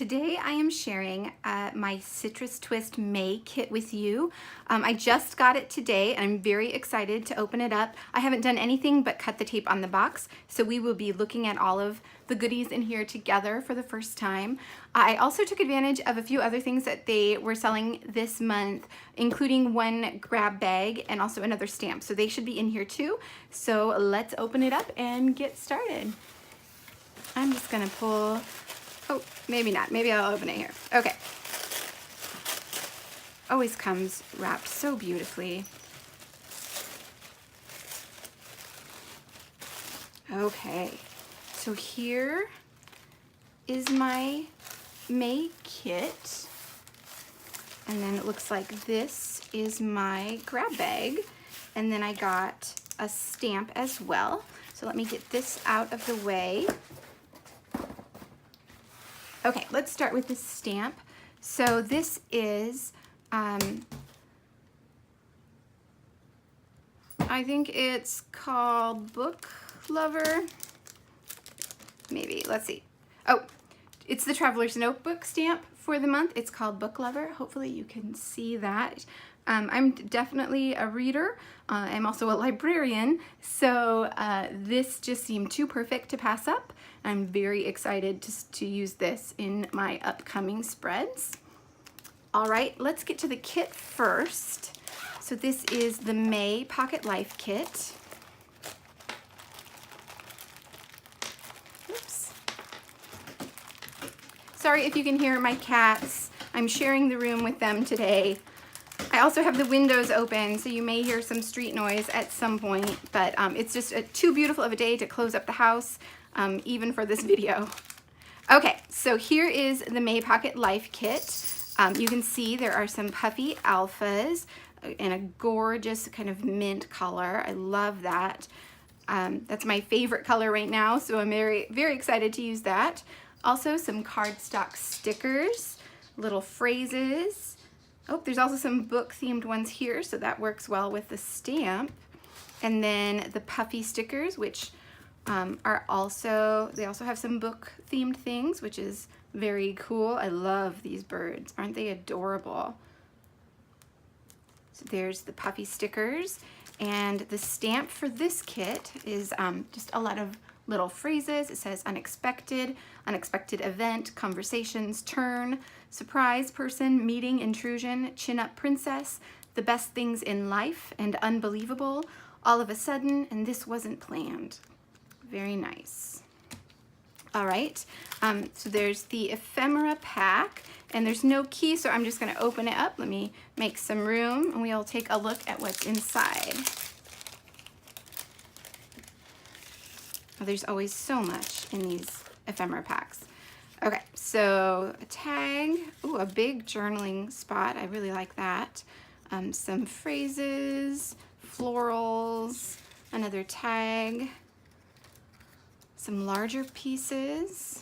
today I am sharing my Citrus Twist May kit with you. I just got it today and I'm very excited to open it up. I haven't done anything but cut the tape on the box, so we will be looking at all of the goodies in here together for the first time. I also took advantage of a few other things that they were selling this month, including one grab bag and also another stamp. So they should be in here too. So let's open it up and get started. I'm just gonna pull, oh, maybe not, maybe I'll open it here. Okay. Always comes wrapped so beautifully. Okay, so here is my May kit. And then it looks like this is my grab bag. And then I got a stamp as well. So let me get this out of the way. Okay, let's start with this stamp. So this is, I think it's called Book Lover. Maybe, let's see. Oh, it's the Traveler's Notebook stamp for the month. It's called Book Lover. Hopefully you can see that. I'm definitely a reader. I'm also a librarian, so this just seemed too perfect to pass up. I'm very excited to use this in my upcoming spreads. All right, let's get to the kit first. So this is the May Pocket Life Kit. Oops. Sorry if you can hear my cats. I'm sharing the room with them today. I also have the windows open, so you may hear some street noise at some point, but it's just too beautiful of a day to close up the house, even for this video. Okay, so here is the May Pocket Life Kit. You can see there are some puffy alphas in a gorgeous kind of mint color. I love that. That's my favorite color right now, so I'm very, very excited to use that. Also some cardstock stickers, little phrases. Oh, there's also some book themed ones here, so that works well with the stamp. And then the puffy stickers, which they also have some book themed things, which is very cool. I love these birds. Aren't they adorable? So there's the puffy stickers. And the stamp for this kit is just a lot of little phrases. It says unexpected, unexpected event, conversations, turn, surprise person, meeting, intrusion, chin up princess, the best things in life, and unbelievable, all of a sudden, and this wasn't planned. Very nice. All right, so there's the ephemera pack, and there's no key, so I'm just gonna open it up. Let me make some room, and we'll take a look at what's inside. Oh, there's always so much in these ephemera packs. Okay, so a tag, ooh, a big journaling spot. I really like that. Some phrases, florals, another tag, some larger pieces,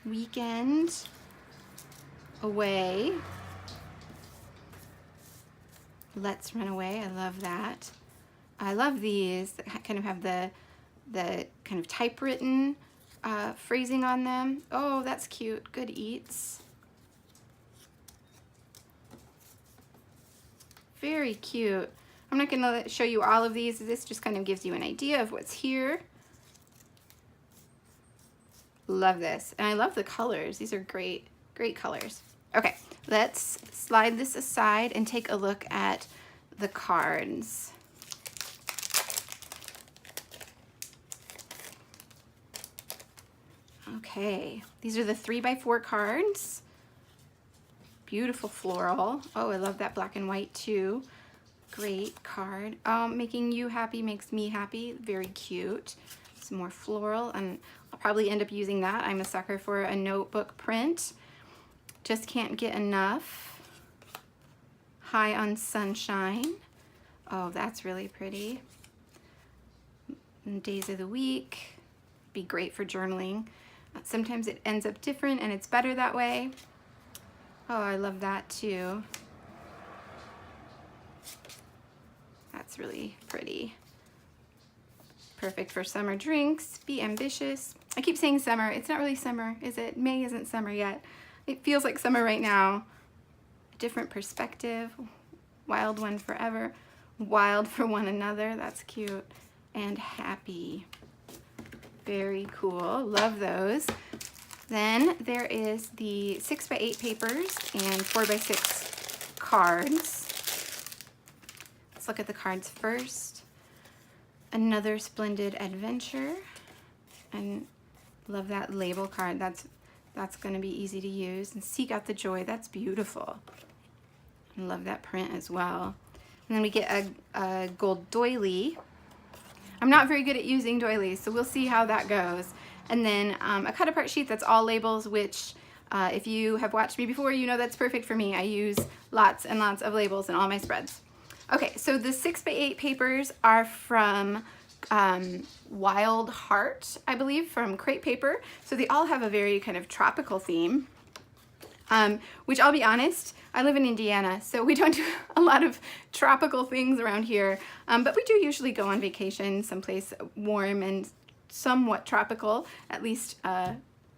weekend, away, let's run away. I love that. I love these that kind of have the kind of typewritten phrasing on them. Oh, that's cute. Good eats. Very cute. I'm not going to show you all of these. This just kind of gives you an idea of what's here. Love this. And I love the colors. These are great, great colors. Okay, let's slide this aside and take a look at the cards. Okay, these are the 3x4 cards. Beautiful floral. Oh, I love that black and white too. Great card. Making you happy makes me happy. Very cute. Some more floral, and I'll probably end up using that. I'm a sucker for a notebook print. Just can't get enough. High on Sunshine. Oh, that's really pretty. And days of the week. Be great for journaling. Sometimes it ends up different and it's better that way. Oh, I love that too. That's really pretty. Perfect for summer drinks. Be ambitious. I keep saying summer. It's not really summer, is it? May isn't summer yet. It feels like summer right now. A different perspective. Wild one forever. Wild for one another. That's cute. And happy. Very cool. Love those. Then there is the 6x8 papers and 4x6 cards. Let's look at the cards first. Another Splendid Adventure. And love that label card. That's going to be easy to use. And Seek Out the Joy. That's beautiful. I love that print as well. And then we get a gold doily. I'm not very good at using doilies, so we'll see how that goes. And then a cut apart sheet that's all labels, which if you have watched me before, you know that's perfect for me. I use lots and lots of labels in all my spreads. Okay, so the 6x8 papers are from Wild Heart, I believe, from Crate Paper. So they all have a very kind of tropical theme, which I'll be honest, I live in Indiana, so we don't do a lot of tropical things around here, but we do usually go on vacation someplace warm and somewhat tropical, at least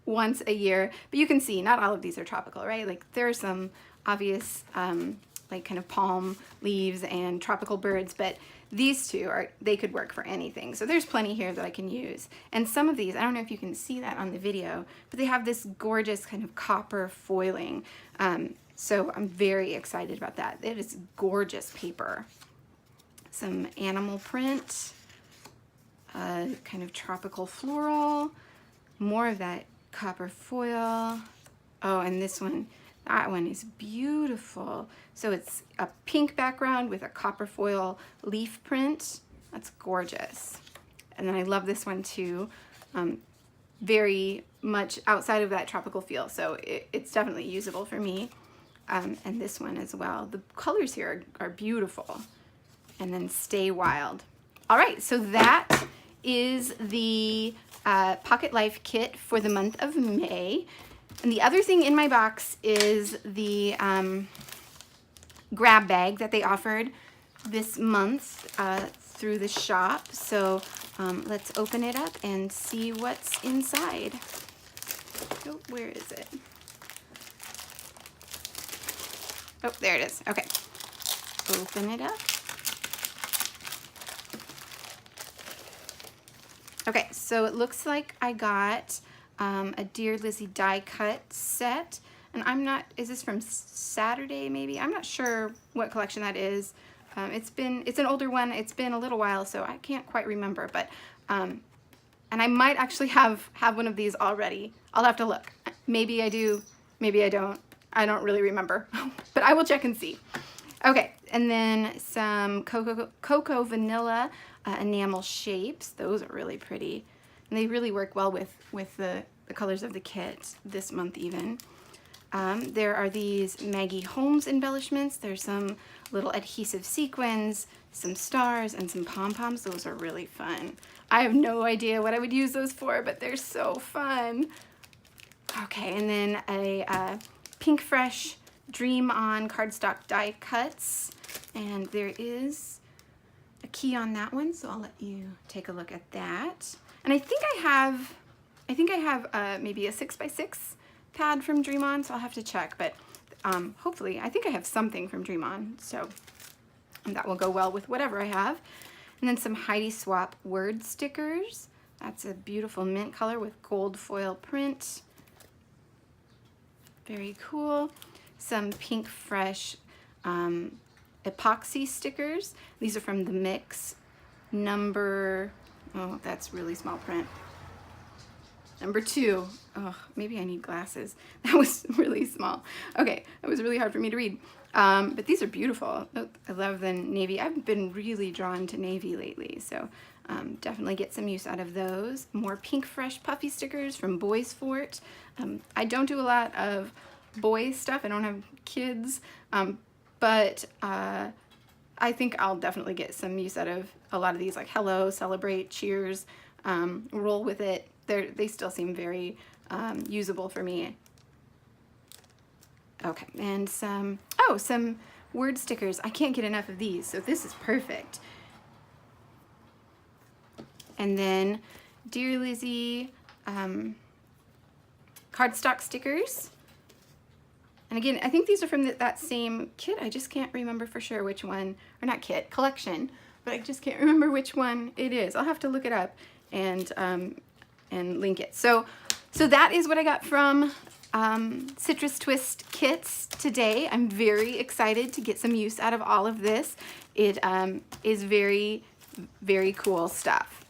once a year. But you can see not all of these are tropical, right? Like there are some obvious like kind of palm leaves and tropical birds, but these two they could work for anything. So there's plenty here that I can use. And some of these, I don't know if you can see that on the video, but they have this gorgeous kind of copper foiling. So I'm very excited about that. It is gorgeous paper. Some animal print, kind of tropical floral, more of that copper foil. Oh, and this one, that one is beautiful. So it's a pink background with a copper foil leaf print. That's gorgeous. And then I love this one too. Very much outside of that tropical feel, so it's definitely usable for me. And this one as well. The colors here are beautiful. And then Stay Wild. All right, so that is the Pocket Life kit for the month of May. And the other thing in my box is the grab bag that they offered this month through the shop. So let's open it up and see what's inside. Oh, where is it? Oh, there it is. Okay. Open it up. Okay, so it looks like I got a Dear Lizzie die cut set. And I'm not, is this from Saturday maybe? I'm not sure what collection that is. It's an older one. It's been a little while, so I can't quite remember. But, and I might actually have one of these already. I'll have to look. Maybe I do, maybe I don't. I don't really remember, but I will check and see. Okay, and then some Cocoa Vanilla enamel shapes. Those are really pretty. And they really work well with the colors of the kit this month even. There are these Maggie Holmes embellishments. There's some little adhesive sequins, some stars, and some pom-poms. Those are really fun. I have no idea what I would use those for, but they're so fun. Okay, and then a Pink Fresh Dream On cardstock die cuts. And there is a key on that one, so I'll let you take a look at that. And I think I have maybe a 6x6 pad from Dream On, so I'll have to check, but hopefully, I think I have something from Dream On, so that will go well with whatever I have. And then some Heidi Swapp word stickers. That's a beautiful mint color with gold foil print. Very cool. Some Pink Fresh epoxy stickers. These are from the Mix number, oh, that's really small print. Number 2. Oh, maybe I need glasses. That was really small. Okay, that was really hard for me to read. But these are beautiful. Oh, I love the navy. I've been really drawn to navy lately, so definitely get some use out of those. More Pink Fresh puffy stickers from Boys Fort. I don't do a lot of boys stuff. I don't have kids, but I think I'll definitely get some use out of a lot of these, like Hello, Celebrate, Cheers, Roll With It. They still seem very usable for me. Okay, and some word stickers. I can't get enough of these, so this is perfect. And then Dear Lizzie cardstock stickers. And again, I think these are from that same kit. I just can't remember for sure which one, or not kit, collection, but I just can't remember which one it is. I'll have to look it up and link it. So that is what I got from Citrus Twist Kits today. I'm very excited to get some use out of all of this. It is very, very cool stuff.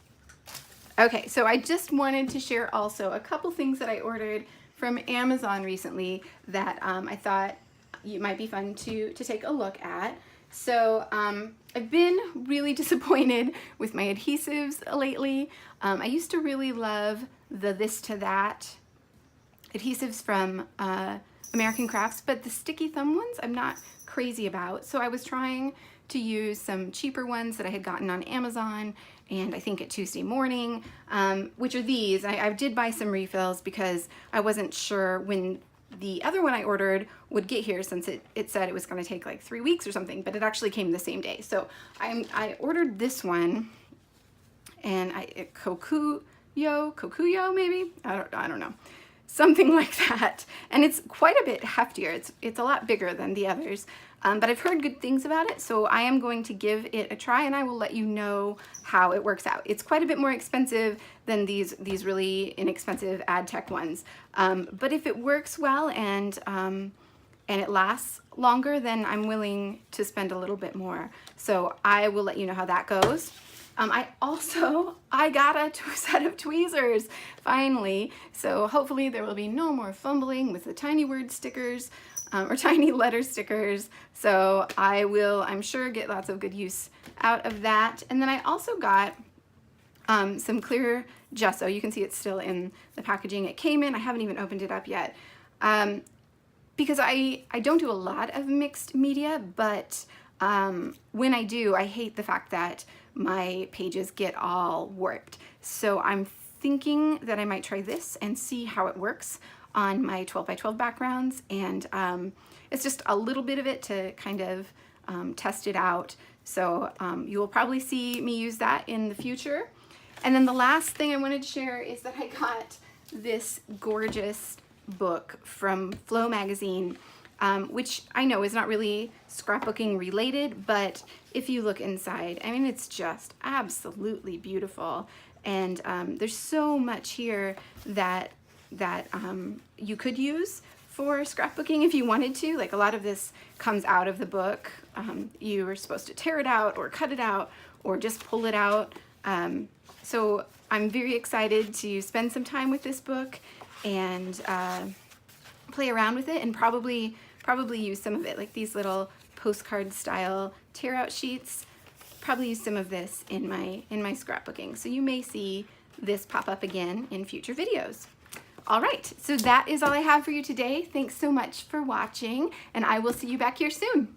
Okay, so I just wanted to share also a couple things that I ordered from Amazon recently that I thought you might be fun to take a look at. So I've been really disappointed with my adhesives lately. I used to really love the This to That adhesives from American Crafts, but the sticky thumb ones I'm not crazy about. So I was trying to use some cheaper ones that I had gotten on Amazon, and I think at Tuesday Morning, which are these. I did buy some refills because I wasn't sure when the other one I ordered would get here, since it said it was going to take like 3 weeks or something, but it actually came the same day. So I ordered this one, and Kokuyo maybe? I don't know. Something like that. And it's quite a bit heftier. It's a lot bigger than the others. But I've heard good things about it, so I am going to give it a try, and I will let you know how it works out. It's quite a bit more expensive than these really inexpensive AdTech ones. But if it works well and it lasts longer, then I'm willing to spend a little bit more. So I will let you know how that goes. I got a set of tweezers, finally. So hopefully there will be no more fumbling with the tiny word stickers or tiny letter stickers. So I will, I'm sure, get lots of good use out of that. And then I also got some clear gesso. You can see it's still in the packaging it came in. I haven't even opened it up yet. Because I don't do a lot of mixed media, but when I do, I hate the fact that my pages get all warped. So I'm thinking that I might try this and see how it works on my 12 by 12 backgrounds. And it's just a little bit of it to kind of test it out. So you will probably see me use that in the future. And then the last thing I wanted to share is that I got this gorgeous book from Flow Magazine, which I know is not really scrapbooking related, but if you look inside, I mean, it's just absolutely beautiful. And there's so much here that you could use for scrapbooking if you wanted to. Like, a lot of this comes out of the book. You are supposed to tear it out or cut it out or just pull it out. So I'm very excited to spend some time with this book and play around with it, and probably use some of it, like these little postcard style tear out sheets. Probably use some of this in my scrapbooking. So you may see this pop up again in future videos. All right, so that is all I have for you today. Thanks so much for watching, and I will see you back here soon.